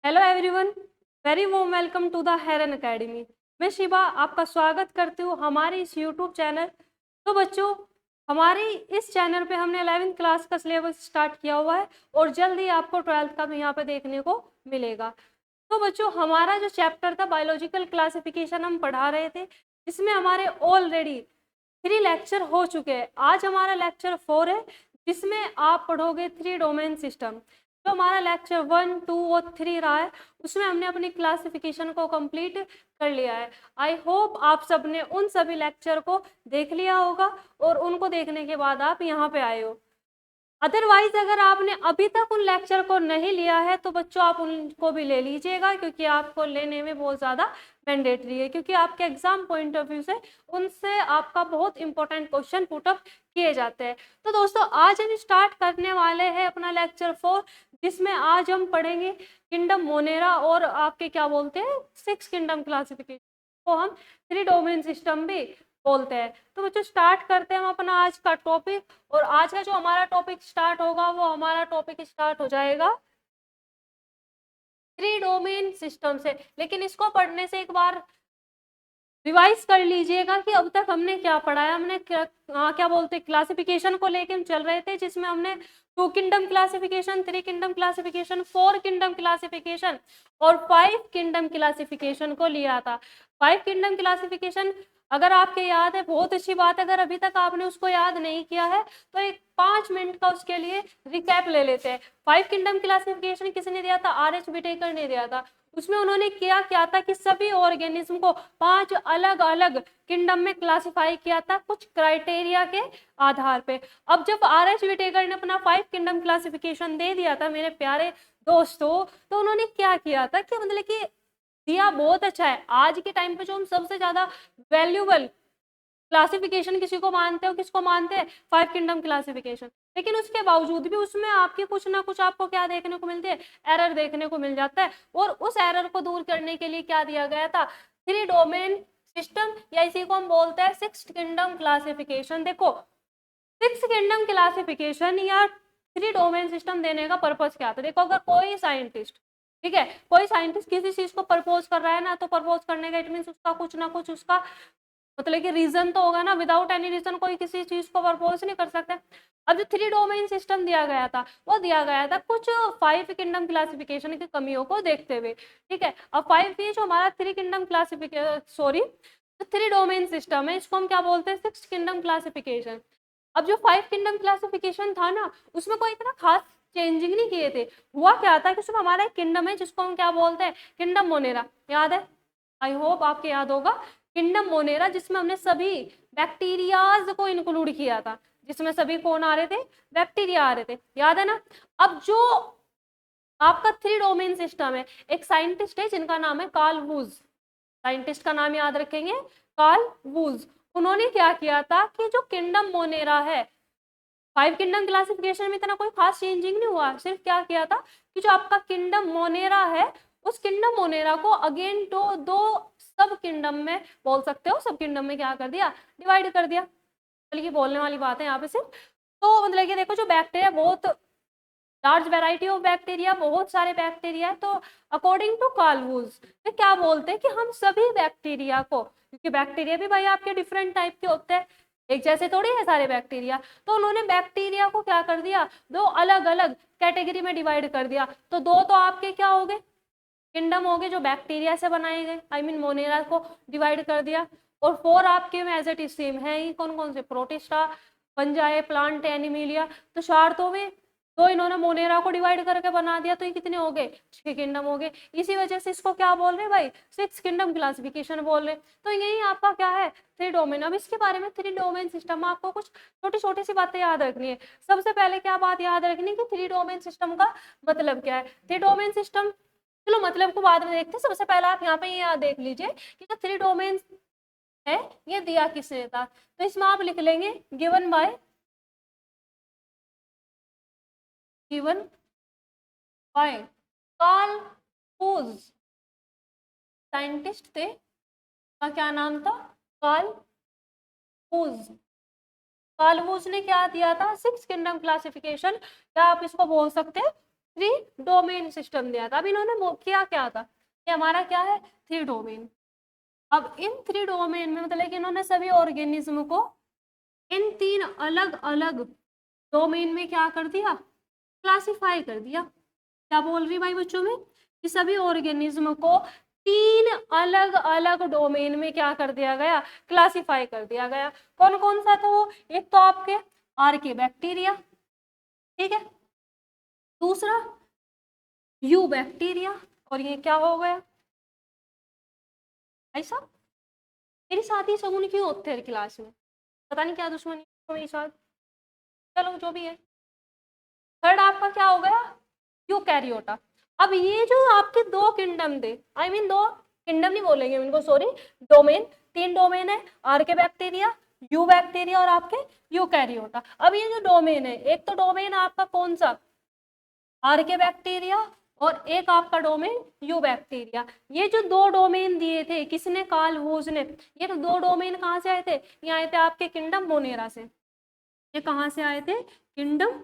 Hello everyone, very warm welcome to the Heron academy. मैं शिवा आपका स्वागत करती हूँ हमारे इस यूट्यूब चैनल। तो बच्चों, हमारी इस चैनल पे हमने 11वीं क्लास का सिलेबस स्टार्ट किया हुआ है और जल्द ही आपको 12th का भी यहाँ पे देखने को मिलेगा। तो बच्चों, हमारा जो चैप्टर था बायोलॉजिकल क्लासिफिकेशन हम पढ़ा रहे थे, इसमें हमारे ऑलरेडी 3 लेक्चर हो चुके हैं। आज हमारा लेक्चर 4 है, जिसमें आप पढ़ोगे 3 डोमेन सिस्टम। जो हमारा लेक्चर 1, 2 और 3 रहा है, उसमें हमने अपनी क्लासिफिकेशन को कंप्लीट कर लिया है। आई होप आप सबने उन सभी लेक्चर को देख लिया होगा और उनको देखने के बाद आप यहाँ पे आए हो। अदरवाइज अगर आपने अभी तक उन लेक्चर को नहीं लिया है तो बच्चों आप उनको भी ले लीजिएगा, क्योंकि आपको लेने में बहुत ज़्यादा मैंडेटरी है, क्योंकि आपके एग्जाम पॉइंट ऑफ व्यू से उनसे आपका बहुत इंपॉर्टेंट क्वेश्चन पुटअप किए जाते हैं। तो दोस्तों, आज हम स्टार्ट करने वाले हैं अपना लेक्चर 4, जिसमें आज हम पढ़ेंगे किंगडम मोनेरा और आपके क्या बोलते हैं 6 किंगडम क्लासिफिकेशन को हम 3 डोमेन सिस्टम भी बोलते हैं। तो बच्चों, स्टार्ट करते हैं हम अपना आज का टॉपिक। और आज का जो हमारा टॉपिक स्टार्ट होगा, वो हमारा टॉपिक स्टार्ट हो जाएगा 3 डोमेन सिस्टम से। लेकिन इसको पढ़ने से एक बार रिवाइज कर लीजिएगा कि अब तक हमने क्या पढ़ा है। हमने क्या बोलते हैं क्लासिफिकेशन को लेकर हम चल रहे थे, जिसमें हमने 2 kingdom classification, 3 kingdom classification, 4 kingdom classification और 5 किंगडम क्लासिफिकेशन को लिया था। 5 किंगडम क्लासिफिकेशन अगर आपके याद है, बहुत अच्छी बात है। अगर अभी तक आपने उसको याद नहीं किया है तो एक 5 मिनट का उसके लिए रिकैप ले लेते हैं। 5 किंगडम क्लासिफिकेशन किसने दिया था? आर.एच. विटेकर ने दिया था। उसमें उन्होंने क्या था कि सभी ऑर्गेनिज्म को 5 अलग अलग किंगडम में क्लासिफाई किया था, कुछ क्राइटेरिया के आधार पे। अब जब आर.एच. विटेकर ने अपना 5 किंगडम क्लासिफिकेशन दे दिया था मेरे प्यारे दोस्तों, तो उन्होंने क्या किया था कि मतलब कि दिया बहुत अच्छा है। आज के टाइम पे जो हम सबसे ज्यादा वैल्यूबल क्लासिफिकेशन किसी को मानते हो, किसको मानते हैं? 5 किंगडम क्लासिफिकेशन। लेकिन उसके बावजूद भी उसमें आपकी कुछ ना कुछ आपको क्या देखने को मिलती है? एरर देखने को मिल जाता है। और उस एरर को दूर करने के लिए क्या दिया गया था? 3 डोमेन सिस्टम, या इसी को हम बोलते हैं 6 किंगडम क्लासिफिकेशन। देखो, 6 किंगडम क्लासिफिकेशन या 3 डोमेन सिस्टम देने का पर्पस क्या था? देखो, अगर कोई साइंटिस्ट, ठीक है, कोई साइंटिस्ट किसी चीज को प्रपोज कर रहा है ना, तो प्रपोज करने का इट मीन उसका कुछ ना कुछ उसका मतलब कि रीजन तो होगा ना। विदाउट एनी रीजन कोई किसी चीज को प्रपोज नहीं कर सकता। अब जो 3 डोमेन सिस्टम दिया गया था, वो दिया गया था कुछ 5 किंगडम क्लासिफिकेशन की कमियों को देखते हुए। ठीक है, अब 5 ये जो हमारा 3 kingdom classification, sorry, 3 domain system है, इसको हम क्या बोलते हैं? 6 किंगडम क्लासिफिकेशन। अब जो 5 किंगडम क्लासिफिकेशन था ना, उसमें कोई इतना खास चेंजिंग नहीं किए थे। हुआ क्या था कि उसमें हमारा एक किंगडम है जिसको हम क्या बोलते हैं? Kingdom Monera. याद है? आई होप आपके याद होगा किंगडम मोनेरा, जिसमें हमने सभी बैक्टीरियाज को इंक्लूड किया था। जिसमें सभी कौन आ रहे थे? बैक्टीरिया आ रहे थे। याद है ना? अब जो आपका 3 डोमेन सिस्टम है, एक साइंटिस्ट है जिनका नाम है कार्ल वूज। साइंटिस्ट का नाम याद रखेंगे, कार्ल वूज। उन्होंने क्या किया था कि जो किंगडम मोनेरा है, 5 किंगडम क्लासिफिकेशन में इतना कोई खास चेंजिंग नहीं हुआ। सिर्फ क्या किया था कि जो आपका किंगडम मोनेरा है, उस किंगडम मोनेरा को अगेन तो 2 सब किंगडम में बोल सकते हो, सब किंगडम में क्या कर दिया? डिवाइड कर दिया। चलिए, बोलने वाली बात है यहाँ पे सिर्फ। तो मतलब कि देखो, जो बैक्टीरिया बहुत लार्ज वेराइटी ऑफ बैक्टीरिया, बहुत सारे बैक्टीरिया है। तो अकॉर्डिंग टू कार्ल वूज तो क्या बोलते हैं कि हम सभी बैक्टीरिया को, क्योंकि बैक्टीरिया भी भाई आपके डिफरेंट टाइप के होते हैं, एक जैसे थोड़ी है सारे बैक्टीरिया। तो उन्होंने बैक्टीरिया को क्या कर दिया? 2 अलग अलग कैटेगरी में डिवाइड कर दिया। तो 2 तो आपके क्या हो गए? किंगडम हो गए जो बैक्टीरिया से बनाए गए, आई मीन मोनेरा को डिवाइड कर दिया। और 4 आपके में एज इट इज सेम है ही। कौन कौन से? Protista, fungi, plant, Animalia. तो 4 तो में 2 इन्होंने मोनेरा को डिवाइड करके बना दिया। तो ये कितने हो गए? 6 किंगडम हो गए। इसी वजह से इसको क्या बोल रहे हैं भाई? 6 किंगडम क्लासिफिकेशन बोल रहे। तो यही आपका क्या है? 3 डोमेन। अब इसके बारे में 3 डोमेन सिस्टम में आपको कुछ छोटी छोटी सी बातें याद रखनी है। सबसे पहले क्या बात याद रखनी है कि 3 डोमेन सिस्टम का मतलब क्या है? 3 डोमेन सिस्टम, चलो मतलब को बाद में देखते हैं। सबसे पहले आप यहाँ पे ये देख लीजिए कि जो 3 डोमेन है, ये दिया किसने था। तो इसमें आप लिख लेंगे given by Carl Woese. Scientist थे, का क्या नाम था? Karl whose. कार्ल वूज ने क्या दिया था? 6 किंगडम क्लासिफिकेशन, क्या आप इसको बोल सकते हैं थ्री डोमेन सिस्टम दिया था। अब इन्होंने वो किया क्या था, ये हमारा क्या है, थ्री डोमेन। अब इन थ्री डोमेन में मतलब कि इन्होंने सभी ऑर्गेनिज्म को इन तीन अलग अलग डोमेन में क्या कर दिया, क्लासिफाई कर दिया। क्या बोल रही भाई बच्चों में, कि सभी ऑर्गेनिज्म को तीन अलग अलग डोमेन में क्या कर दिया गया, क्लासिफाई कर दिया गया। कौन कौन सा था वो, एक तो आपके आर्के बैक्टीरिया, ठीक है, दूसरा यू बैक्टीरिया, और ये क्या हो गया ऐसा, मेरी साथी सगुन क्यों होते हैं क्लास में, पता नहीं क्या दुश्मनी मेरे साथ, चलो जो भी है। थर्ड आपका क्या हो गया, यूकैरियोटा। अब ये जो आपके दो किंगडम थे, आई मीन दो किंगडम नहीं बोलेंगे इनको, सॉरी, डोमेन, तीन डोमेन है, आर्के बैक्टीरिया, यू बैक्टीरिया और आपके यूकैरियोटा। अब ये जो डोमेन है, एक तो डोमेन आपका कौन सा, आर्के बैक्टीरिया, और एक आपका डोमेन यू बैक्टीरिया। ये जो दो डोमेन दिए थे किसने, कार्ल वूज ने। ये तो दो डोमेन कहाँ से आए थे, ये आए थे आपके किंगडम मोनेरा से। ये कहाँ से आए थे, किंगडम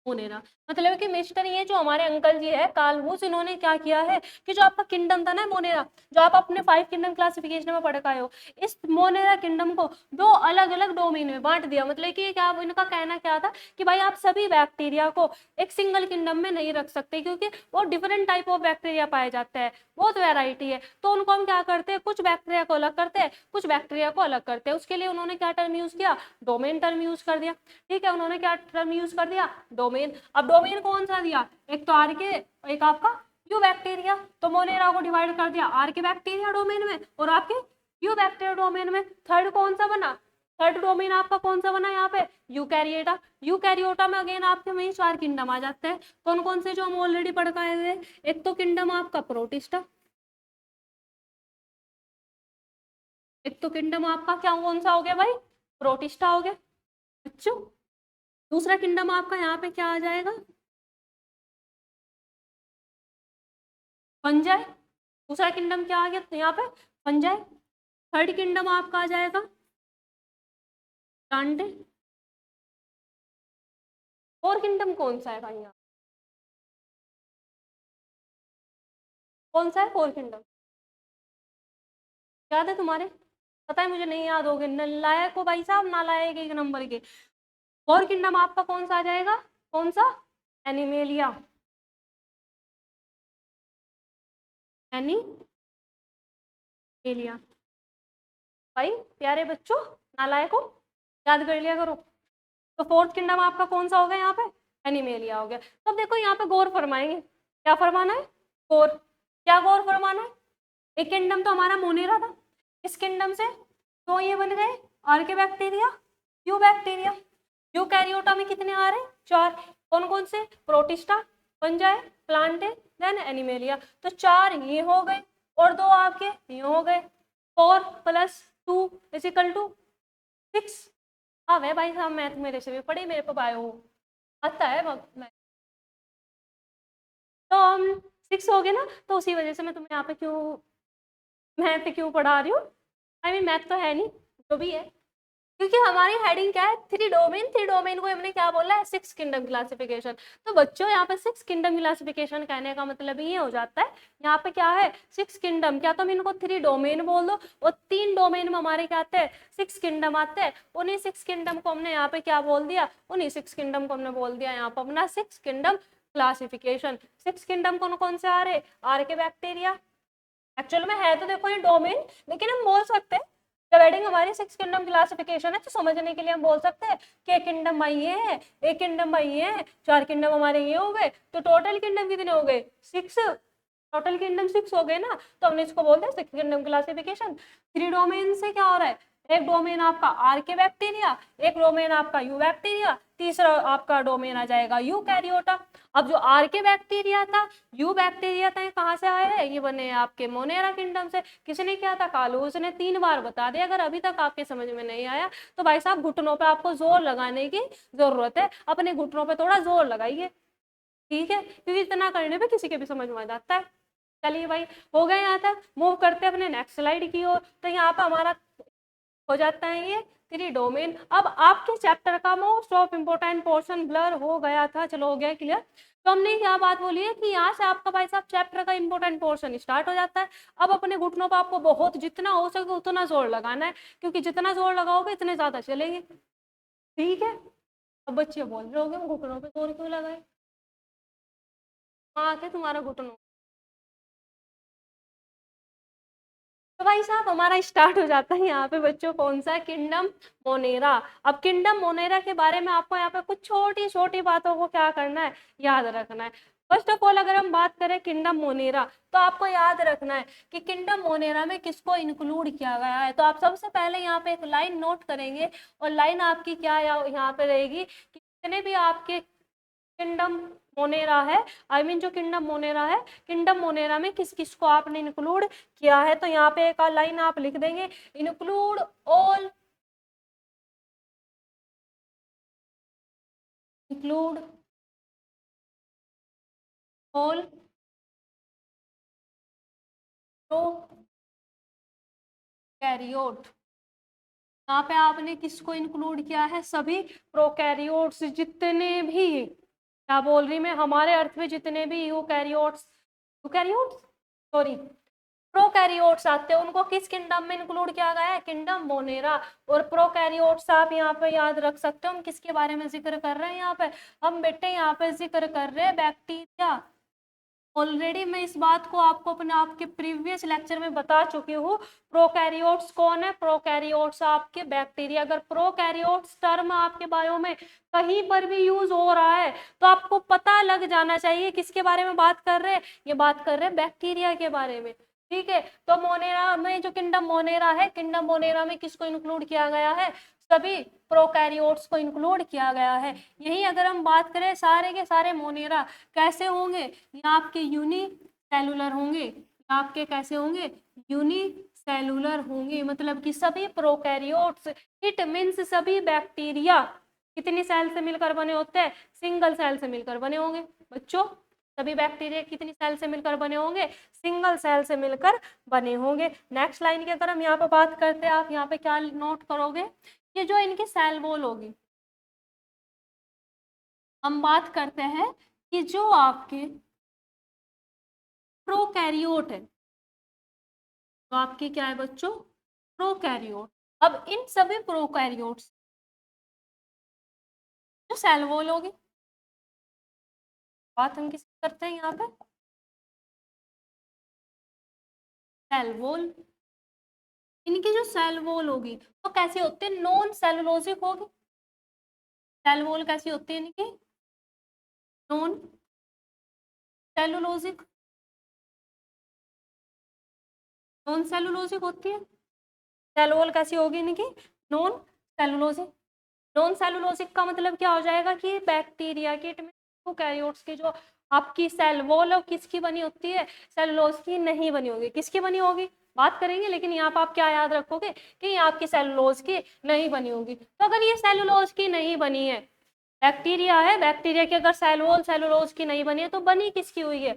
मोनेरा। मतलब कि मिस्टर, ये जो हमारे अंकल जी है कार्ल वूज, इन्होंने क्या किया है कि जो आपका किंगडम था ना मोनेरा, जो आप अपने 5 किंगडम क्लासिफिकेशन में पढ़ पाए हो, इस मोनेरा किंगडम को दो अलग अलग डोमेन में बांट दिया। मतलब कि क्या, इनका कहना क्या था कि भाई आप सभी बैक्टीरिया को एक सिंगल किंगडम में नहीं रख सकते, क्योंकि वो डिफरेंट टाइप ऑफ बैक्टीरिया पाए जाते हैं, बहुत वेराइटी है। तो उनको हम क्या करते हैं, कुछ बैक्टीरिया को अलग करते हैं, कुछ बैक्टीरिया को अलग करते हैं। उसके लिए उन्होंने क्या टर्म यूज किया, डोमेन टर्म यूज कर दिया। ठीक है, उन्होंने क्या टर्म यूज कर दिया, डोमेन। अब डोमेन कौन सा दिया, एक तो आर के, एक आपका यू बैक्टीरिया। तो मोनेरा को डिवाइड कर दिया आर के बैक्टीरिया डोमेन में और आपके यू बैक्टीरिया डोमेन में। थर्ड कौन सा बना, थर्ड डोमेन आपका कौन सा बना यहाँ पे, यूकैरियोटा। यूकैरियोटा में अगेन आपके वही 4 किंगडम आ जाते हैं। कौन कौन से, जो हम ऑलरेडी पढ़ के आए थे, एक तो किंगडम आपका प्रोटिस्टा, एक तो किंगडम आपका क्या, कौन सा हो गया भाई, प्रोटिस्टा हो गया बच्चों। दूसरा किंगडम आपका यहाँ पे क्या आ जाएगा, फंजाई। दूसरा किंगडम क्या आ गया यहाँ पे, फंजाई। थर्ड किंगडम आपका आ जाएगा टांडे। फोर किंगडम कौन सा है भाई यहाँ, कौन सा है फोर किंगडम, याद है तुम्हारे, पता है मुझे नहीं याद होगे, नालायक हो भाई साहब, नालायक एक नंबर के। फोर किंगडम आपका कौन सा आ जाएगा, कौन सा, एनिमेलिया, एनिमेलिया। भाई प्यारे बच्चों, नालायक हो, याद कर लिया करो। तो फोर्थ किंगडम आपका कौन सा हो गया यहाँ पे, एनिमेलिया हो गया। तो अब देखो यहाँ पे गौर फरमाएंगे, क्या फरमाना है, गौर, क्या गौर फरमाना है। एक किंगडम तो हमारा मोनेरा था, इस किंगडम से तो ये बन गए archaebacteria, eubacteria. Eukaryota में कितने आ रहे हैं, 4। कौन कौन से, protista, fungi, plantae, then animalia. तो 4 ये हो गए और 2 आपके ये हो गए। 4 + 2 = 6। अब है भाई साहब मैथ मेरे से भी पढ़ी, मेरे को बायो आता है मैं। तो हम 6 हो गए ना, तो उसी वजह से मैं तुम्हें यहाँ पे क्यों मैथ क्यों पढ़ा रही हूँ, आई मीन मैथ तो है नहीं, जो भी है, क्योंकि हमारी हेडिंग क्या है, थ्री डोमेन। थ्री डोमेन को हमने क्या बोला है, 6 किंगडम क्लासिफिकेशन। तो बच्चों यहाँ पे 6 किंगडम क्लासिफिकेशन कहने का मतलब ये हो जाता है, यहाँ पे क्या है 6 किंगडम, क्या तो हम इनको 3 डोमेन बोल दो, और 3 डोमेन में हमारे क्या आते हैं, 6 किंगडम आते हैं। उन्हीं 6 किंगडम को हमने यहाँ पे क्या बोल दिया, उन्हीं 6 किंगडम को हमने बोल दिया यहाँ पर अपना 6 किंगडम क्लासिफिकेशन। 6 किंगडम कौन कौन से आ रहे, आर के बैक्टीरिया, एक्चुअल में है तो देखो ये डोमेन, लेकिन हम बोल सकते हैं जब हेडिंग हमारी 6 किंगडम क्लासिफिकेशन है तो समझने के लिए हम बोल सकते हैं कि एक किंगडम भाई ये है, एक किंगडम भाई ये है, 4 किंगडम हमारे ये हो गए, तो टोटल किंगडम कितने हो गए, 6। टोटल किंगडम 6 हो गए ना, तो हमने इसको बोलते हैं 6 किंगडम क्लासिफिकेशन। 3 डोमेन से क्या हो रहा है, एक डोमेन आपका आर के बैक्टीरिया, एक डोमेन आपका यू बैक्टीरिया, तीसरा आपका डोमेन आ जाएगा यूकैरियोटा। अब जो आर के बैक्टीरिया था, यू बैक्टीरिया था, कहाँ से आए हैं, ये बने आपके मोनेरा किंगडम से। किसने किया था, कालूस ने। 3 बार बता दिया, अगर अभी तक आपके समझ में नहीं आया तो भाई साहब घुटनों पे आपको जोर लगाने की जरूरत है, अपने घुटनों पे थोड़ा जोर लगाइए, ठीक है, क्योंकि इतना करने पे किसी के भी समझ में आ जाता है। चलिए भाई, हो गए यहाँ तक, मूव करते हैं अपने नेक्स्ट स्लाइड की ओर। तो यहाँ पे हमारा हो जाता है ये त्रिडोमेन। अब आपके चैप्टर का most of important portion blur हो गया था, चलो हो गया क्लियर। तो हमने क्या बात बोली है कि यहाँ से आपका भाई साहब चैप्टर का इंपॉर्टेंट पोर्शन स्टार्ट हो जाता है। अब अपने घुटनों पर आपको बहुत जितना हो सके उतना जोर लगाना है, क्योंकि जितना जोर लगाओगे इतने ज्यादा चलेंगे, ठीक है। अब बच्चे बोल रहे होंगे घुटनों पे जोर क्यों लगाए, वहां के तुम्हारा घुटनों। तो भाई साहब हमारा स्टार्ट हो जाता है यहाँ पे बच्चों कौन सा, किंगडम मोनेरा। अब किंगडम मोनेरा के बारे में आपको यहाँ पे कुछ छोटी छोटी बातों को क्या करना है, याद रखना है। फर्स्ट ऑफ ऑल अगर हम बात करें किंगडम मोनेरा, तो आपको याद रखना है कि किंगडम मोनेरा में किसको इंक्लूड किया गया है। तो आप सबसे पहले यहाँ पे एक लाइन नोट करेंगे, और लाइन आपकी क्या यहाँ पे रहेगी कि जितने भी आपके किंगडम मोनेरा है, आई मीन जो किंगडम मोनेरा है, किंगडम मोनेरा में किस किस को आपने इंक्लूड किया है। तो यहाँ पे एक लाइन आप लिख देंगे, include all, include all prokaryote. यहाँ पे आपने किसको इंक्लूड किया है, सभी प्रोकैरियोट्स, जितने भी, क्या बोल रही मैं, हमारे अर्थ में जितने भी यूकैरियोट्स, यूकैरियोट्स सॉरी प्रोकैरियोट्स आते हैं उनको किस किंगडम में इंक्लूड किया गया है, किंगडम मोनेरा। और प्रोकैरियोट्स आप यहाँ पे याद रख सकते हो, हम किसके बारे में जिक्र कर रहे हैं यहाँ पे, हम बेटे यहाँ पे जिक्र कर रहे हैं बैक्टीरिया। ऑलरेडी मैं इस बात को आपको अपने आपके प्रीवियस लेक्चर में बता चुकी हूँ। प्रोकैरियोट्स कौन है, प्रोकैरियोट्स आपके बैक्टीरिया। अगर प्रोकैरियोट्स टर्म आपके बायो में कहीं पर भी यूज हो रहा है तो आपको पता लग जाना चाहिए किसके बारे में बात कर रहे हैं, ये बात कर रहे हैं बैक्टीरिया के बारे में, ठीक है। तो मोनेरा में जो किंगडम मोनेरा है, किंगडम मोनेरा में किसको इंक्लूड किया गया है, सभी प्रोकैरियोट्स को इंक्लूड किया गया है। यही अगर हम बात करें सारे के सारे मोनेरा कैसे होंगे, ये आपके यूनिसेलुलर होंगे, आपके कैसे होंगे, यूनिसेलुलर होंगे, मतलब कि सभी प्रोकैरियोट्स, इट मीन्स सभी बैक्टीरिया कितनी सेल से मिलकर बने होते हैं, सिंगल सेल से मिलकर बने होंगे बच्चों। सभी बैक्टीरिया कितनी सेल से मिलकर बने होंगे, सिंगल सेल से मिलकर बने होंगे। नेक्स्ट लाइन की अगर हम यहाँ पे बात करते हैं, आप यहाँ पे क्या नोट करोगे, ये जो इनकी सेल वॉल होगी, हम बात करते हैं कि जो आपके प्रोकैरियोट है, तो आपके क्या है बच्चों, प्रोकैरियोट। अब इन सभी प्रोकैरियोट्स जो सेल वॉल होगी, बात हम किस करते हैं यहाँ पे, सेल वॉल। इनकी जो सेल वॉल होगी तो कैसी होती है, नॉन सेलुलोजिक होगी। सेल वॉल कैसी होती है इनकी, नॉन सेलुलोजिक, नॉन सेलुलोजिक होती है। सेल वॉल कैसी होगी इनकी, नॉन सेलुलोजिक। नॉन सेलुलोजिक का मतलब क्या हो जाएगा कि बैक्टीरिया की यूकैरियोट्स की जो आपकी सेल वॉल है किसकी बनी होती है, सेलुलोज की नहीं बनी होगी, किसकी बनी होगी, बात करेंगे। लेकिन यहाँ पर आप क्या याद रखोगे कि ये आपकी सेलुलोज की नहीं बनी होगी। तो अगर ये सेलुलोज की नहीं बनी है, बैक्टीरिया है, बैक्टीरिया की अगर सेल वॉल सेलुलोज की नहीं बनी है, तो बनी किसकी हुई है,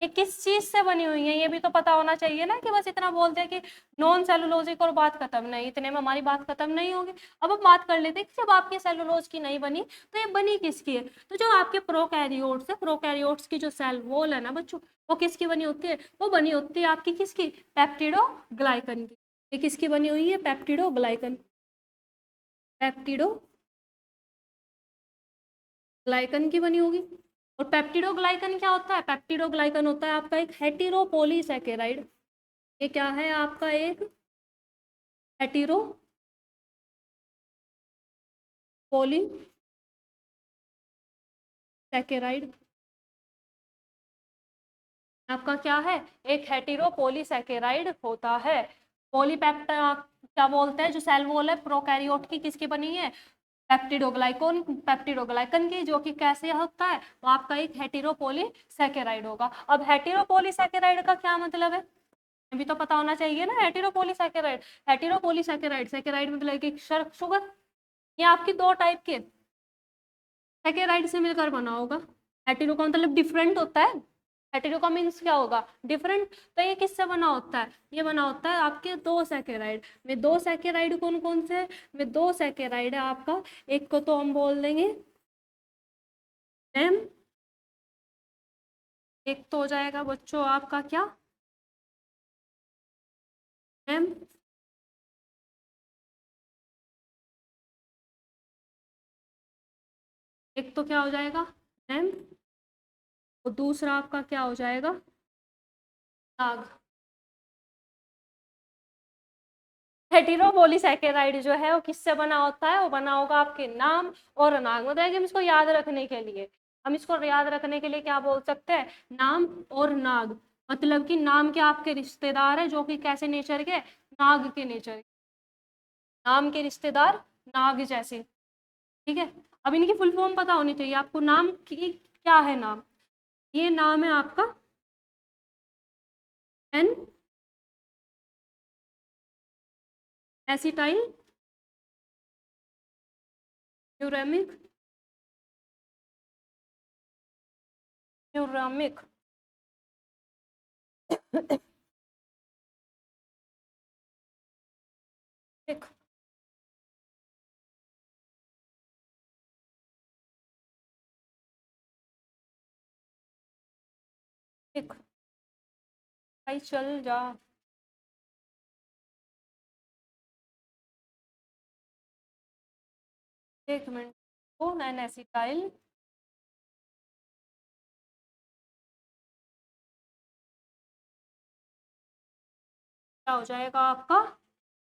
ये किस चीज से बनी हुई है, ये भी तो पता होना चाहिए ना, कि बस इतना बोलते हैं कि नॉन सेलुलोजिक और बात खत्म, नहीं, इतने में हमारी बात खत्म नहीं होगी। अब हम बात कर लेते हैं कि जब आपकी सेलुलोज की नहीं बनी तो ये बनी किसकी है। तो जो आपके प्रोकैरियोट्स है, प्रोकैरियोट्स की जो सेल वॉल है ना बच्चों, वो किसकी बनी होती है, वो बनी होती है आपकी किसकी, पेप्टिडोग्लाइकन की। ये किसकी बनी हुई है, पेप्टिडोग्लाइकन, पेप्टिडोग्लाइकन की बनी होगी। और पेप्टिडोग्लाइकन क्या होता है, पेप्टिडोग्लाइकन होता है आपका एक हेटेरोपॉलीसैकेराइड। ये क्या है आपका, एक हेटेरोपॉलीसैकेराइड। आपका क्या है, एक हेटेरोपॉलीसैकेराइड होता है। पॉलीपेप्टा क्या बोलते हैं, जो सेल वॉल है प्रोकैरियोट की किसकी बनी है, पेप्टिडोग्लाइकन, पेप्टिडोग्लाइकन की, जो कि कैसे होता है, वो आपका एक हेटेरोपॉलीसैकेराइड होगा। अब हेटेरोपॉलीसैकेराइड का क्या मतलब है, भी तो पता होना चाहिए ना। हेटेरोपॉलीसैकेराइड, हेटेरोपॉलीसैकेराइड, सैकेराइड मतलब कि शुगर, ये आपकी दो टाइप के सैकेराइड से मिलकर बना होगा। हेटेरो का मतलब डिफरेंट होता है, हेटेरो का मीन्स क्या होगा, डिफरेंट। तो ये किससे बना होता है, ये बना होता है आपके दो सैकेराइड में। दो सैकेराइड कौन कौन से में, दो सैकेराइड है आपका, एक को तो हम बोल देंगे एम, एक तो हो जाएगा बच्चों आपका क्या, एम, एक तो क्या हो जाएगा एम, और दूसरा आपका क्या हो जाएगा नाग। हेटेरोपॉलीसैकेराइड जो है वो किससे बना होता है, वो बना होगा आपके नाम और नाग। मतलब कि हम इसको याद रखने के लिए, हम इसको याद रखने के लिए क्या बोल सकते हैं, नाम और नाग। मतलब कि नाम के आपके रिश्तेदार है जो कि कैसे नेचर के, नाग के नेचर के। नाम के रिश्तेदार नाग जैसे, ठीक है। अब इनकी फुल फॉर्म पता होनी चाहिए आपको। नाम की क्या है, नाम, ये नाम है आपका एन एसिटाइल म्यूरेमिक, म्यूरामिक एक, एक भाई चल जा, एक मिनट, तो एन एसिटाइल क्या हो जाएगा आपका,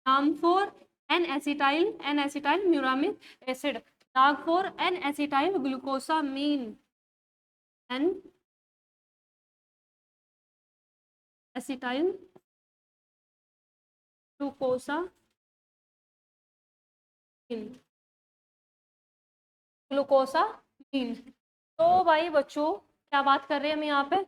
नाम four N acetyl muramic acid, नाग four N acetyl glucosamine, N acetyl glucosamine, glucosamine. तो भाई बच्चों क्या बात कर रहे हैं हम यहाँ पे,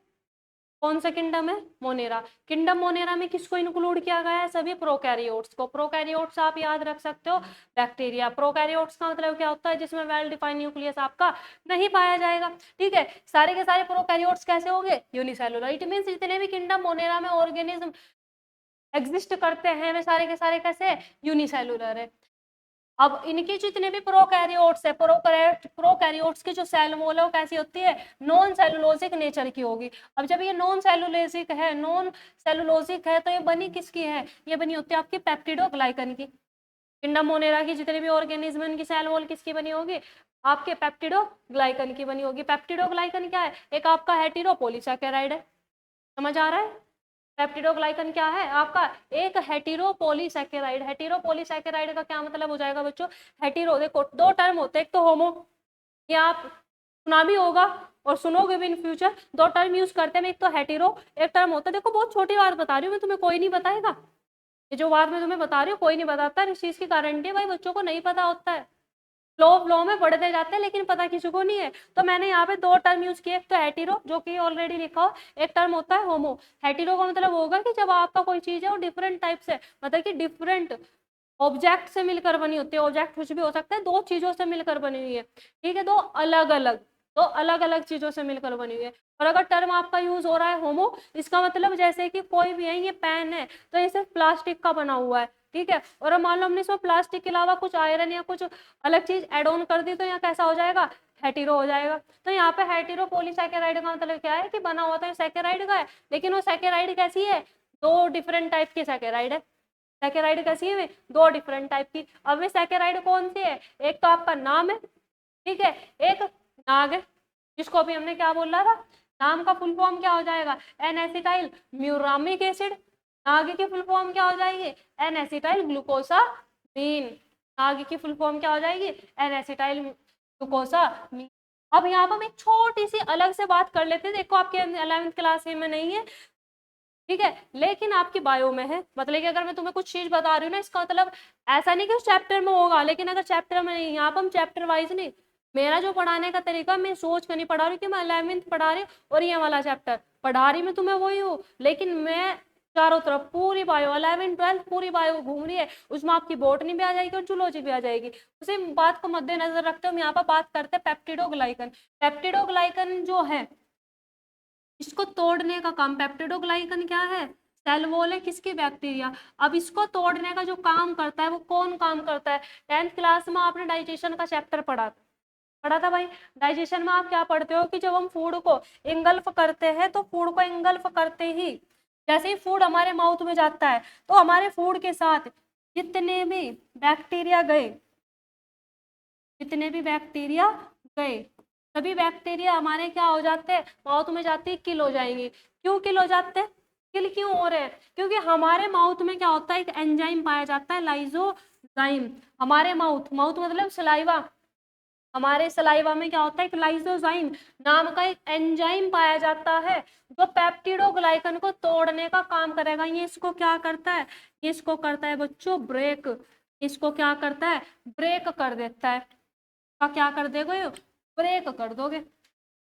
कौन सा किंगडम है, मोनेरा। किंगडम मोनेरा में किसको इंक्लूड किया गया है, सभी प्रोकैरियोट्स को। प्रोकैरियोट्स आप याद रख सकते हो, बैक्टीरिया। प्रोकैरियोट्स का मतलब क्या होता है, जिसमें वेल डिफाइंड न्यूक्लियस आपका नहीं पाया जाएगा, ठीक है। सारे के सारे प्रोकैरियोट्स कैसे होंगे, यूनिसेलुलर। इट मींस जितने भी किंगडम मोनेरा में ऑर्गेनिज्म एग्जिस्ट करते हैं वे सारे के सारे कैसे, यूनिसेलुलर है। अब इनके जितने भी प्रोकैरियोट्स है, प्रोकैरियोट्स की जो सेल वॉल है वो कैसी होती है, नॉन सेलुलोजिक नेचर की होगी। अब जब ये नॉन सेलुलोजिक है, नॉन सेलुलोजिक है, तो ये बनी किसकी है, ये बनी होती है आपकी पेप्टिडोग्लाइकन की। किंगडम मोनेरा की जितने भी ऑर्गेनिज्म है उनकी सेल वॉल किसकी बनी होगी, आपके पेप्टिडोग्लाइकन की बनी होगी। पेप्टिडोग्लाइकन क्या है, एक आपका हेटेरोपॉलीसैकेराइड है, समझ आ रहा है। पेप्टिडोग्लाइकन क्या है आपका, एक हेटेरोपॉलीसैकेराइड। हेटेरोपॉलीसैकेराइड का क्या मतलब हो जाएगा बच्चों, हेटेरो देखो दो टर्म होते हैं, एक तो होमो, ये आप सुना भी होगा और सुनोगे भी इन फ्यूचर, दो टर्म यूज करते हैं। एक तो हेटेरो, एक टर्म होता है, देखो बहुत छोटी बात बता रही हूँ मैं तुम्हें, कोई नहीं बताएगा ये जो बात मैं तुम्हें बता रही हूँ, कोई नहीं बताता। इस चीज की गारंटी है भाई, बच्चों को नहीं पता होता है, फ्लो में पढ़ते जाते हैं लेकिन पता किसी को नहीं है। तो मैंने यहाँ पे दो टर्म यूज किए, एक तो हेटेरो जो कि ऑलरेडी लिखा हो, एक टर्म होता है होमो। हेटेरो का मतलब होगा कि जब आपका कोई चीज है वो डिफरेंट टाइप से, मतलब कि डिफरेंट ऑब्जेक्ट से मिलकर बनी होती है। ऑब्जेक्ट कुछ भी हो सकता है, दो चीजों से मिलकर बनी हुई है, ठीक है, दो अलग अलग चीजों से मिलकर बनी हुई है। और अगर टर्म आपका यूज हो रहा है होमो, इसका मतलब जैसे कि कोई भी है, ये पेन है तो ये सिर्फ प्लास्टिक का बना हुआ है, ठीक है, और अब मान लो हमने इसमें प्लास्टिक के अलावा कुछ आयरन या कुछ अलग चीज एड ऑन कर दी, तो यहाँ कैसा हो जाएगा, हेटेरो हो जाएगा। तो यहाँ पे हेटेरो पॉलीसैकेराइड का मतलब क्या है कि बना हुआ तो सैकेराइड का है, लेकिन वो सैकेराइड कैसी है, दो डिफरेंट टाइप की सैकेराइड है। सैकेराइड कैसी है, दो डिफरेंट टाइप की। अब वे सैकेराइड कौन सी है, एक तो आपका नाम है, ठीक है, एक नाग है, जिसको अभी हमने क्या बोला था, नाम का फुल फॉर्म क्या हो जाएगा, एन एसिटाइल म्यूरामिक एसिड। नाग की फुल फॉर्म क्या हो जाएगी, एन एसिटाइल ग्लूकोसामीन। नाग की फुल फॉर्म क्या हो जाएगी, एन एसिटाइल ग्लूकोसामीन। अब यहाँ पर हम एक छोटी सी अलग से बात कर लेते हैं, देखो आपके 11th क्लास में नहीं है, ठीक है, लेकिन आपकी बायो में है। मतलब कि अगर मैं तुम्हें कुछ चीज बता रही हूँ ना, इसका मतलब ऐसा नहीं कि उस चैप्टर में होगा, लेकिन अगर चैप्टर में नहीं, यहाँ पर हम चैप्टर वाइज नहीं, मेरा जो पढ़ाने का तरीका, मैं सोच कर नहीं पढ़ा रही हूँ कि मैं 11th पढ़ा रही हूँ और ये वाला चैप्टर पढ़ा रही मैं तुम्हें वही हूँ, लेकिन मैं चारों तरफ पूरी बायो 11th 12th पूरी बायो घूम रही है, उसमें आपकी बॉटनी भी आ जाएगी और जूलॉजी भी आ जाएगी। उसी बात को मद्देनजर रखते हम यहाँ पर बात करते हैं पेप्टिडोग्लाइकन। पेप्टिडोग्लाइकन जो है इसको तोड़ने का काम, पेप्टिडोग्लाइकन क्या है, सेल वॉल है किसकी, बैक्टीरिया। अब इसको तोड़ने का जो काम करता है वो कौन काम करता है, 10th क्लास में आपने डाइजेशन का चैप्टर पढ़ा था भाई। डाइजेशन में आप क्या पढ़ते हो कि जब हम फूड को इंगल्फ करते हैं तो फूड को इंगल्फ करते ही जैसे ही फूड हमारे माउथ में जाता है तो हमारे फूड के साथ जितने भी बैक्टीरिया गए, जितने भी बैक्टीरिया गए, सभी बैक्टीरिया हमारे क्या हो जाते हैं, माउथ में जाते ही किल हो जाएंगे। क्यों किल हो जाते हैं, किल क्यों हो रहे हैं, क्योंकि हमारे माउथ में क्या होता है, एक एंजाइम पाया जाता है लाइजोजाइम। हमारे माउथ, माउथ मतलब सलाइवा, हमारे सलाइवा में क्या होता है, एक लाइसोजाइम नाम का एक एंजाइम पाया जाता है जो पेप्टिडोग्लाइकन को तोड़ने का काम करेगा। ये इसको क्या करता है, ये इसको करता है बच्चों ब्रेक, इसको क्या करता है, ब्रेक कर देता है। का क्या कर देगा, ब्रेक कर दोगे,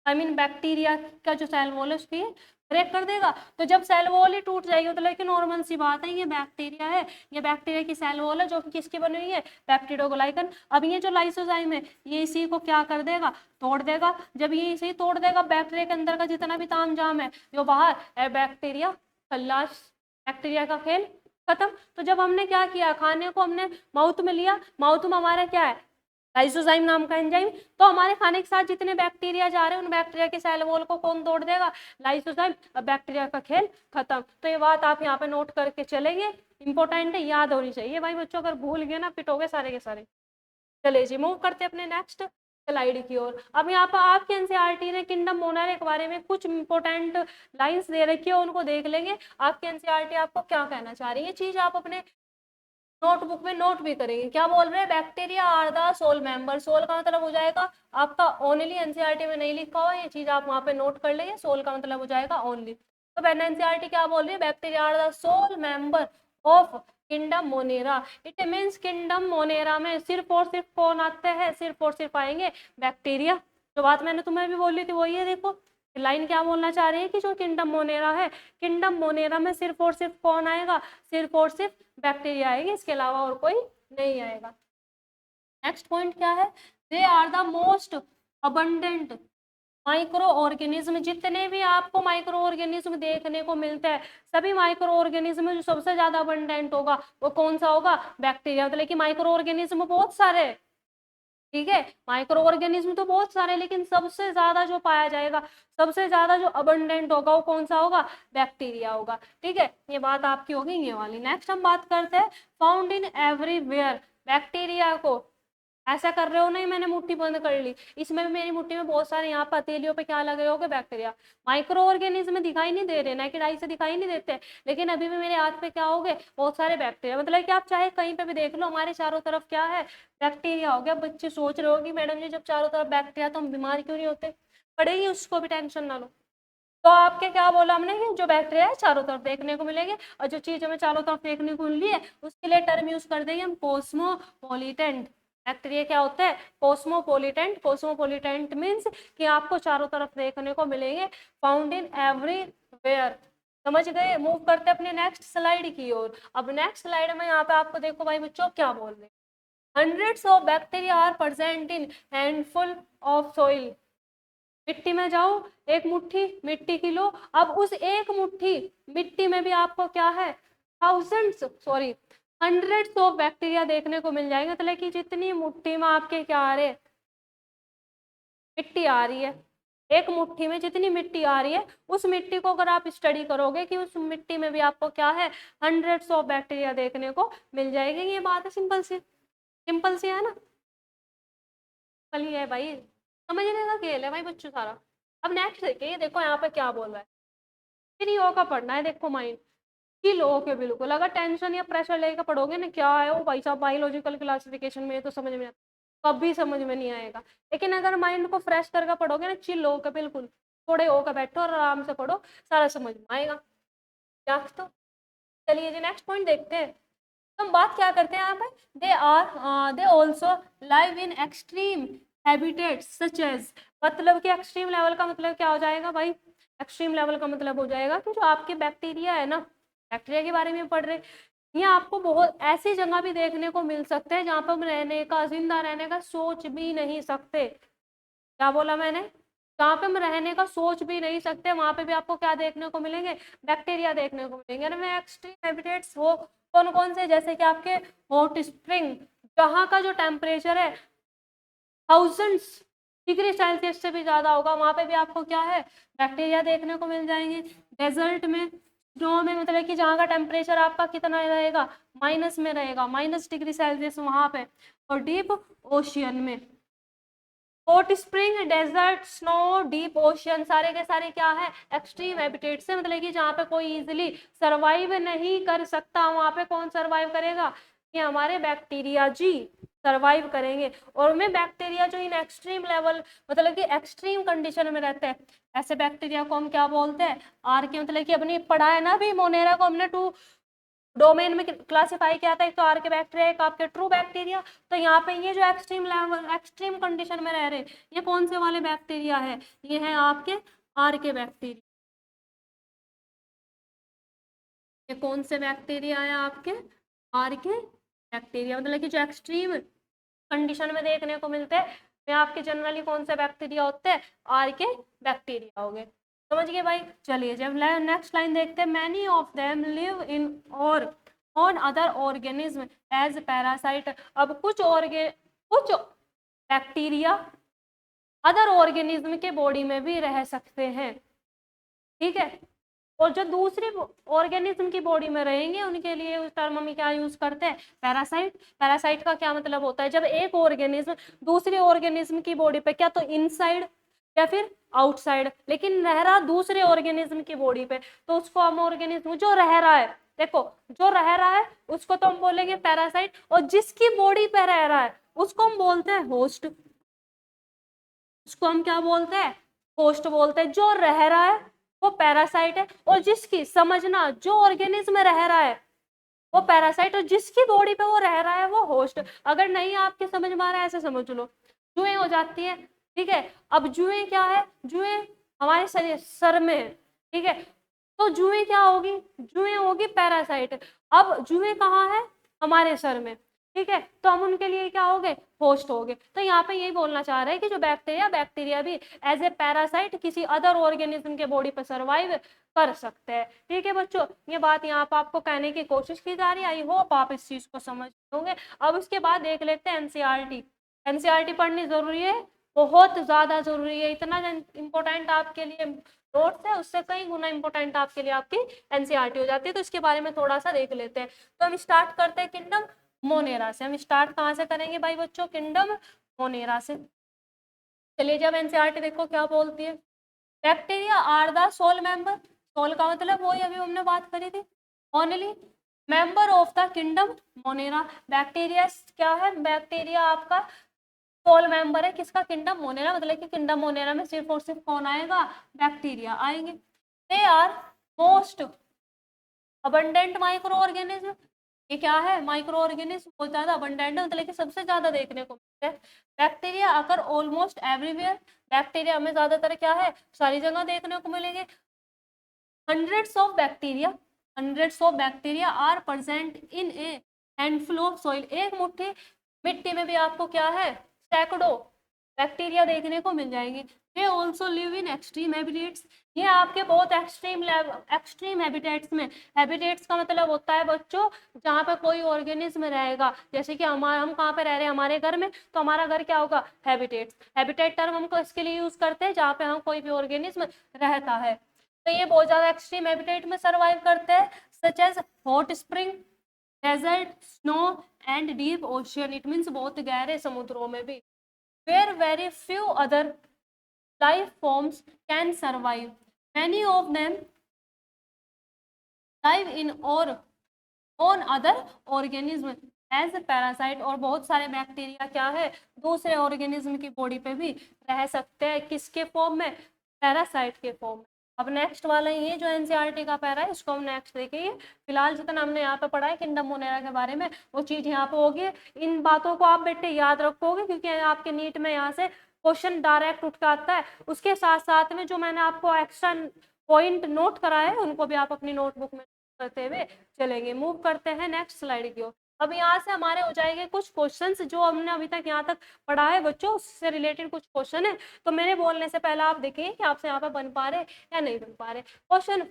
आई मीन बैक्टीरिया का जो सेल वॉल है उसकी ब्रेक कर देगा। तो जब सेल वॉल ही टूट जाएगी तो लेकिन नॉर्मल सी बात है, ये बैक्टीरिया है, ये बैक्टीरिया की सेल वॉल है जो कि किसकी बनी हुई है, पेप्टिडोग्लाइकन। अब ये जो लाइसोजाइम है ये इसी को क्या कर देगा, तोड़ देगा। जब ये इसे तोड़ देगा, बैक्टीरिया के अंदर का जितना भी तामझाम है जो बाहर है, बैक्टीरिया खल्लास, बैक्टीरिया का खेल खत्म। तो जब हमने क्या किया, खाने को हमने माउथ में लिया, माउथ में हमारा क्या है, लाइसोजाइम नाम का एंजाइम, तो हमारे खाने के साथ जितने बैक्टीरिया जा रहे हैं उन बैक्टीरिया के सेल वॉल को कौन तोड़ देगा, लाइसोजाइम। अब बैक्टीरिया का खेल खत्म। तो ये बात आप यहाँ पे नोट करके चलेंगे, इंपॉर्टेंट है, याद होनी चाहिए भाई बच्चों, अगर भूल गए ना पिटोगे सारे के सारे। चलिए जी, मूव करते हैं अपने नेक्स्ट स्लाइड की ओर। अब यहाँ पर आपके एनसीईआरटी ने किंगडम मोनारे के बारे में कुछ इंपॉर्टेंट लाइंस दे रखी है, उनको देख लेंगे। आपके एनसीईआरटी आपको क्या कहना चाह रही है, ये चीज आप अपने नोटबुक में नोट भी करेंगे। क्या बोल रहे हैं, bacteria are the sole member, sole का मतलब हो जाएगा आपका ओनली, एनसीईआरटी में नहीं लिखा हुआ, ये चीज आप वहां पे नोट कर लेंगे, सोल का मतलब हो जाएगा ओनली। तो पहले एनसीईआरटी क्या बोल रही है, bacteria are the sole member of kingdom Monera. It means kingdom Monera में सिर्फ और सिर्फ कौन आते हैं, सिर्फ और सिर्फ आएंगे बैक्टीरिया। जो बात मैंने तुम्हें भी बोली थी वही है, देखो लाइन क्या बोलना चाह रही है कि जो किंगडम मोनेरा है, किंगडम मोनेरा में सिर्फ और सिर्फ कौन आएगा, सिर्फ और सिर्फ बैक्टीरिया आएगी, इसके अलावा और कोई नहीं आएगा। नेक्स्ट पॉइंट क्या है, they are the most abundant microorganism. जितने भी आपको माइक्रो ऑर्गेनिज्म देखने को मिलते हैं, सभी माइक्रो ऑर्गेनिज्म में जो सबसे ज्यादा अबंडेंट होगा वो कौन सा होगा, बैक्टीरिया। मतलब कि माइक्रो ऑर्गेनिज्म बहुत सारे, ठीक है, माइक्रो ऑर्गेनिज्म तो बहुत सारे, लेकिन सबसे ज्यादा जो पाया जाएगा, सबसे ज्यादा जो अबंडेंट होगा वो कौन सा होगा, बैक्टीरिया होगा। ठीक है, ये बात आपकी होगी ये वाली। नेक्स्ट हम बात करते हैं फाउंड इन एवरीवेयर। बैक्टीरिया को ऐसा कर रहे हो नहीं मैंने मुट्ठी बंद कर ली, इसमें भी मेरी मुट्ठी में बहुत सारे यहाँ पतीलियों पे क्या लगे होगे, बैक्टीरिया। माइक्रो ऑर्गेनिज्म दिखाई नहीं दे रहे, नेकेड आई से दिखाई नहीं देते, लेकिन अभी भी मेरे हाथ पे क्या हो गए, बहुत सारे बैक्टीरिया। मतलब कि आप चाहे कहीं पे भी देख लो हमारे चारों तरफ क्या है, बैक्टीरिया हो गया। बच्चे सोच रहे हो कि मैडम जी जब चारों तरफ बैक्टीरिया तो हम बीमार क्यों नहीं होते, पड़ेगी उसको भी टेंशन ना लो। तो आपके क्या बोला हमने कि जो बैक्टीरिया है चारों तरफ देखने को मिलेंगे, और जो चीज हमें चारों तरफ देखने को मिल रही है उसके लिए टर्म यूज कर देंगे हम कॉस्मोपोलिटेंट। बैक्टीरिया क्या होता है, कॉस्मोपोलिटेंट। कॉस्मोपोलिटेंट मीन्स कि आपको चारों तरफ देखने को मिलेंगे, फाउंड इन एवरीवेयर। समझ गए, मूव करते अपने नेक्स्ट स्लाइड की ओर। अब नेक्स्ट स्लाइड में यहाँ पे आपको देखो भाई बच्चों क्या बोल रहे हैं, hundreds of bacteria are present in handful of soil. मिट्टी में जाओ, एक मुट्ठी मिट्टी की लो, अब उस एक मुट्ठी मिट्टी में भी आपको क्या है, thousands sorry hundreds of bacteria देखने को मिल जाएंगे। मतलब कि जितनी मुट्ठी में आपके क्या आ रहे, मिट्टी आ रही है, एक मुट्ठी में जितनी मिट्टी आ रही है उस मिट्टी को अगर आप स्टडी करोगे कि उस मिट्टी में भी आपको क्या है, हंड्रेड्स ऑफ बैक्टीरिया देखने को मिल जाएंगे। ये बात है सिंपल सी, सिंपल सी है ना, सिंपल ही है भाई, समझने का खेल है भाई बच्चों सारा। अब नेक्स्ट देखिए, ये देखो यहाँ पे क्या बोल रहा है, फिर यो का पढ़ना है, देखो माइंड की लो के बिल्कुल। अगर टेंशन या प्रेशर लेकर पढ़ोगे ना, क्या है वो भाई साहब बायोलॉजिकल क्लासिफिकेशन में, तो समझ में कभी समझ में नहीं आएगा। लेकिन अगर माइंड को फ्रेश करके पढ़ोगे ना, चिल होकर बिल्कुल थोड़े होकर बैठो और आराम से पढ़ो, सारा समझ में आएगा। क्या तो चलिए जी नेक्स्ट पॉइंट देखते हैं। तो हम बात क्या करते हैं यहाँ पे, they also live in extreme habitats such as. मतलब कि एक्सट्रीम लेवल का मतलब क्या हो जाएगा भाई, एक्सट्रीम लेवल का मतलब हो जाएगा कि जो आपके बैक्टीरिया है ना, बैक्टीरिया के बारे में पढ़ रहे, ये आपको बहुत ऐसी जगह भी देखने को मिल सकते हैं जहाँ पर हम रहने का, जिंदा रहने का सोच भी नहीं सकते। क्या बोला मैंने, जहाँ पे हम रहने का सोच भी नहीं सकते, वहां पे भी आपको क्या देखने को मिलेंगे, बैक्टीरिया देखने को मिलेंगे। और एक्सट्रीम हैबिटेट्स वो कौन कौन से, जैसे कि आपके हॉट स्प्रिंग, जहाँ का जो टेम्परेचर है 1000 डिग्री सेल्सियस से भी ज्यादा होगा, वहां पे भी आपको क्या है, बैक्टीरिया देखने को मिल जाएंगे। डेजर्ट में, स्नो में, मतलब कि जहाँ का टेम्परेचर आपका कितना रहेगा, माइनस में रहेगा, -डिग्री सेल्सियस वहां पे। और डीप ओशियन में, hot spring, desert, snow, deep ocean, सारे के सारे क्या है, एक्सट्रीम हैबिटेट से, मतलब कि जहाँ पे कोई इजिली सरवाइव नहीं कर सकता, वहां पे कौन सरवाइव करेगा, ये हमारे बैक्टीरिया जी सरवाइव करेंगे। और में बैक्टीरिया जो इन एक्सट्रीम लेवल, मतलब कि एक्सट्रीम कंडीशन में रहते हैं, ऐसे बैक्टीरिया को हम क्या बोलते हैं, आर के, मतलब कि अपनी पढ़ा है ना भी, मोनेरा को हमने 2 डोमेन में क्लासिफाई किया था, एक तो आर के बैक्टीरिया, एक आपके ट्रू बैक्टीरिया। तो यहाँ पे ये जो एक्सट्रीम लेवल, एक्सट्रीम कंडीशन में रह रहे, ये कौन से वाले बैक्टीरिया है, ये है आपके आर के बैक्टीरिया। ये कौन से बैक्टीरिया है आपके आर के बैक्टीरिया, मतलब कि जो एक्सट्रीम कंडीशन में देखने को मिलते हैं, वे आपके जनरली कौन से बैक्टीरिया होते हैं, आर के बैक्टीरिया हो गए। समझ गए भाई। चलिए जब नेक्स्ट लाइन देखते हैं, many of them live in और on other organism as parasite. अब कुछ बैक्टीरिया अदर ऑर्गेनिज्म के बॉडी में भी रह सकते हैं, ठीक है। और जो दूसरे ऑर्गेनिज्म की बॉडी में रहेंगे, उनके लिए उस टर्म में क्या यूज करते हैं, पैरासाइट। पैरासाइट का क्या मतलब होता है, जब एक ऑर्गेनिज्म दूसरे ऑर्गेनिज्म की बॉडी पे, क्या तो इनसाइड या फिर आउटसाइड, लेकिन रह रहा दूसरे ऑर्गेनिज्म की बॉडी पे, तो उसको हम ऑर्गेनिज्म जो रह रहा है, देखो जो रह रहा है उसको तो हम बोलेंगे पैरासाइट, और जिसकी बॉडी पे रह रहा है उसको हम बोलते हैं होस्ट। उसको हम क्या बोलते हैं, होस्ट बोलते हैं। जो रह रहा है वो पैरासाइट है, और जिसकी, समझना, जो ऑर्गेनिज्म में रह रहा है वो पैरासाइट, और जिसकी बॉडी पे वो रह रहा है वो होस्ट। अगर नहीं आपके समझ में आ रहा है, ऐसे समझ लो, जुएं हो जाती है, ठीक है। अब जुएं क्या है, जुएं हमारे सर में है, ठीक है। तो जुएं क्या होगी, जुएं होगी पैरासाइट। अब जुएं कहाँ है, हमारे सर में, ठीक है। तो हम उनके लिए क्या हो गए, होस्ट हो गए। तो यहाँ पे यही बोलना चाह रहे हैं कि जो बैक्टीरिया भी एज ए पैरासाइट किसी अदर ऑर्गेनिज्म के बॉडी पर सर्वाइव कर सकते हैं, ठीक है बच्चों। ये बात यहाँ पर आपको कहने की कोशिश की जा रही है, आई होप आप इस चीज को समझ होंगे। अब उसके बाद देख लेते हैं एनसीईआरटी। एनसीईआरटी पढ़नी जरूरी है, बहुत ज्यादा जरूरी है। इतना इंपॉर्टेंट आपके लिए नोट्स है, उससे कई गुना इंपॉर्टेंट आपके लिए आपकी एनसीईआरटी हो जाती है। तो इसके बारे में थोड़ा सा देख लेते हैं। तो हम स्टार्ट करते हैं किंगडम मोनेरा से। हम स्टार्ट कहाँ से करेंगे भाई बच्चों, किंगडम मोनेरा से। चलिए जब एनसीईआरटी देखो क्या बोलती है, bacteria are the sole member. Sole का मतलब वही अभी हमने बात करी थी, only member of the kingdom Monera. Bacteria क्या है, बैक्टीरिया आपका सोल मेंबर है किसका, किंगडम मोनेरा। मतलब कि किंगडम मोनेरा में सिर्फ और सिर्फ कौन आएगा, बैक्टीरिया आएंगे। They are most abundant microorganism. ये क्या है, माइक्रो ऑर्गेनिज्म बहुत ज्यादा अबंडेंट है, मतलब कि सबसे ज्यादा देखने को मिलते हैं। बैक्टीरिया अगर ऑलमोस्ट एवरीवेयर, बैक्टीरिया हमें ज्यादातर क्या है, सारी जगह देखने को मिलेंगे। Hundreds of bacteria are present in a handful of soil. एक मुट्ठी मिट्टी में भी आपको क्या है, सैकड़ों बैक्टीरिया देखने को मिल जाएंगे। They also live in extreme habitats. ये आपके बहुत एक्सट्रीम हैबिटेट्स में, हैबिटेट्स का मतलब होता है बच्चों जहाँ पे कोई ऑर्गेनिज्म रहेगा। जैसे कि हम कहाँ पे रह रहे हैं, हमारे घर में, तो हमारा घर क्या होगा, हैबिटेट्स। हैबिटेट टर्म हमको इसके लिए यूज करते हैं जहाँ पे हम कोई भी ऑर्गेनिज्म रहता है। तो ये बहुत ज्यादा एक्सट्रीम हैबिटेट में सर्वाइव करते हैं, such as hot spring, desert, snow and deep ocean. It means बहुत गहरे समुद्रों में भी। where very few other life forms can survive. Many of them live in or on other organism as a parasite। और बहुत सारे bacteria क्या है, दूसरे ऑर्गेनिज्म की बॉडी पे भी रह सकते हैं, किसके फॉर्म में, पैरासाइट के फॉर्म में। अब नेक्स्ट वाला ये जो एनसीईआरटी का पैरा है, इसको हम नेक्स्ट देखेंगे। फिलहाल जितना हमने यहाँ पे पढ़ा है किंगडम मोनेरा के बारे में, वो चीज यहाँ पे होगी। इन बातों को आप बेटे याद रखोगे, क्योंकि आपके नीट में यहाँ से क्वेश्चन डायरेक्ट उठ के आता है। उसके साथ साथ में जो मैंने आपको एक्स्ट्रा पॉइंट नोट कराए हैं, उनको भी आप अपनी नोटबुक में करते हुए चलेंगे। मूव करते हैं नेक्स्ट स्लाइड की ओर। अब यहाँ से हमारे हो जाएंगे कुछ क्वेश्चंस जो हमने अभी तक यहाँ तक पढ़ा है बच्चों, उससे रिलेटेड कुछ क्वेश्चन है। तो मेरे बोलने से पहले आप देखिए कि आपसे यहाँ पे बन पा रहे या नहीं बन पा रहे। क्वेश्चन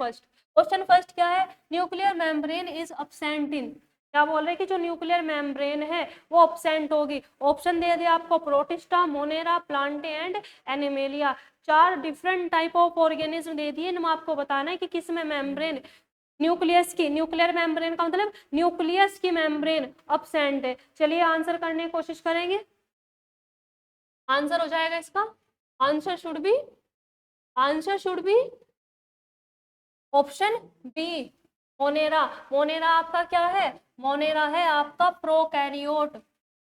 फर्स्ट क्या है, न्यूक्लियर मेम्ब्रेन इज अब्सेंट इन, क्या बोल रहे हैं कि जो न्यूक्लियर मेम्ब्रेन है वो अब्सेंट होगी। ऑप्शन दे दिया आपको, Protista, Monera, Plantae and Animalia. 4 different type of organism दे दिए, आपको बताना है कि किस में मेम्ब्रेन, न्यूक्लियस की, न्यूक्लियर मेम्ब्रेन का मतलब न्यूक्लियस की मेम्ब्रेन अब्सेंट है। चलिए आंसर करने की कोशिश करेंगे। आंसर हो जाएगा इसका, answer should be option B, Monera. Monera आपका क्या है, मोनेरा है आपका प्रोकैरियोट।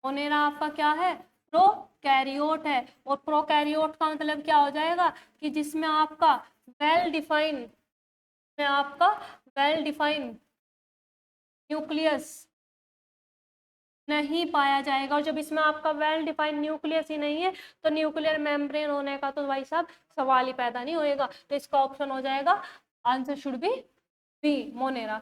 मोनेरा आपका क्या है, प्रोकैरियोट है। और प्रोकैरियोट का मतलब क्या हो जाएगा कि जिसमें आपका वेल डिफाइंड, में आपका वेल डिफाइंड न्यूक्लियस नहीं पाया जाएगा। और जब इसमें आपका वेल डिफाइंड न्यूक्लियस ही नहीं है तो न्यूक्लियर मेम्ब्रेन होने का तो भाई साहब सवाल ही पैदा नहीं होएगा। तो इसका ऑप्शन हो जाएगा, answer should be B, Monera.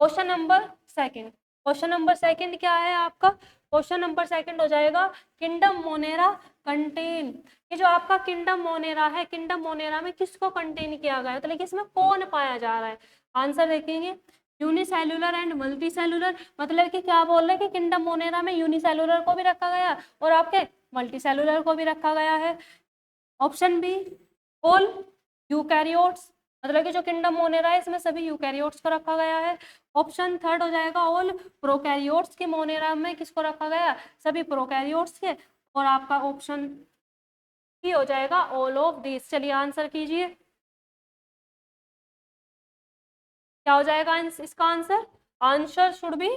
Question number second क्या है आपका, क्वेश्चन नंबर सेकंड हो जाएगा, किंगडम मोनेरा कंटेन, ये जो आपका किंगडम मोनेरा है, किंगडम मोनेरा में किसको कंटेन किया गया है, तो लेकिन इसमें कौन पाया जा रहा है। आंसर देखेंगे, यूनिसेलुलर एंड मल्टीसेलुलर, मतलब कि क्या बोल रहे हैं कि किंगडम मोनेरा में यूनिसेलुलर को भी रखा गया और आपके मल्टीसेलुलर को भी रखा गया है। ऑप्शन बी, ऑल यूकैरियोट्स, मतलब कि जो किंगडम मोनेरा है इसमें सभी यूकैरियोट्स को रखा गया है। ऑप्शन थर्ड हो जाएगा, ऑल प्रोकैरियोट्स के मोनेरा में किसको रखा गया, सभी प्रोकैरियोट्स के। और आपका ऑप्शन ही हो जाएगा, ऑल ऑफ दिस। चलिए आंसर कीजिए, क्या हो जाएगा इसका answer, answer should be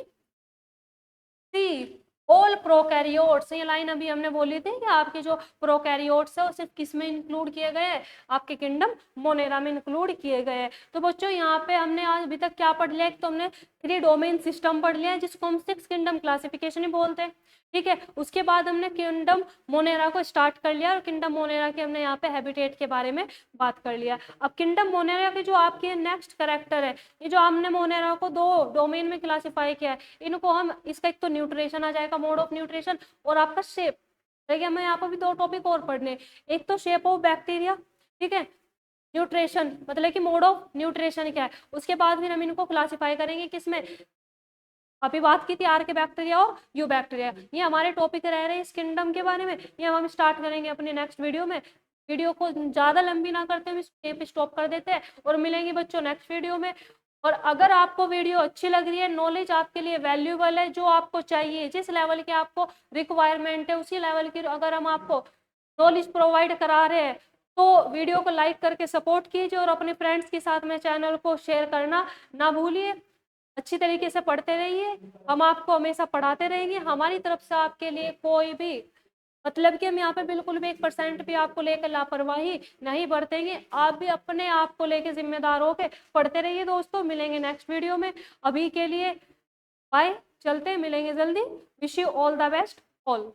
C, all prokaryotes. ये लाइन अभी हमने बोली थी कि आपके जो प्रोकैरियोट्स है वो सिर्फ किस में इंक्लूड किए गए हैं, आपके किंगडम मोनेरा में इंक्लूड किए गए हैं। तो बच्चों यहाँ पे हमने आज अभी तक क्या पढ़ लिया, एक तो हमने 3 डोमेन सिस्टम पढ़ लिया है जिसको हम 6 किंगडम क्लासिफिकेशन ही बोलते हैं, ठीक है। उसके बाद हमने किंगडम मोनेरा को स्टार्ट कर लिया और किंगडम मोनेरा के हमने यहाँ पे हैबिटेट के बारे में बात कर लिया। अब किंगडम मोनेरा के जो आपके नेक्स्ट कैरेक्टर है, ये जो हमने मोनेरा को 2 डोमेन में क्लासिफाई किया है, इनको हम, इसका एक तो न्यूट्रिशन आ जाएगा, मोड ऑफ न्यूट्रिशन, और आपका शेप। देखिए हमें यहाँ पर भी 2 टॉपिक और पढ़ने, एक तो शेप ऑफ बैक्टीरिया, ठीक है, न्यूट्रिशन मतलब कि मोड ऑफ न्यूट्रिशन क्या है, उसके बाद फिर हम इनको क्लासिफाई करेंगे किसमें, अभी बात की थी आर के बैक्टीरिया और यू बैक्टीरिया। ये हमारे टॉपिक रह रहे हैं इस किंगडम के बारे में, ये हम स्टार्ट करेंगे अपने नेक्स्ट वीडियो में। वीडियो को ज़्यादा लंबी ना करते हुए यहीं पे स्टॉप कर देते हैं और मिलेंगे बच्चों नेक्स्ट वीडियो में। और अगर आपको वीडियो अच्छी लग रही है, नॉलेज आपके लिए वैल्यूएबल है, जो आपको चाहिए, जिस लेवल की आपको रिक्वायरमेंट है उसी लेवल की अगर हम आपको नॉलेज प्रोवाइड करा रहे हैं, तो वीडियो को लाइक करके सपोर्ट कीजिए और अपने फ्रेंड्स के साथ में चैनल को शेयर करना ना भूलिए। अच्छी तरीके से पढ़ते रहिए, हम आपको हमेशा पढ़ाते रहेंगे। हमारी तरफ से आपके लिए कोई भी मतलब कि हम यहाँ पे बिल्कुल भी 1% भी आपको लेकर लापरवाही नहीं बरतेंगे। आप भी अपने आप को लेकर जिम्मेदार होकर पढ़ते रहिए दोस्तों। मिलेंगे नेक्स्ट वीडियो में, अभी के लिए बाय, चलते हैं, मिलेंगे जल्दी। Wish you all the best all.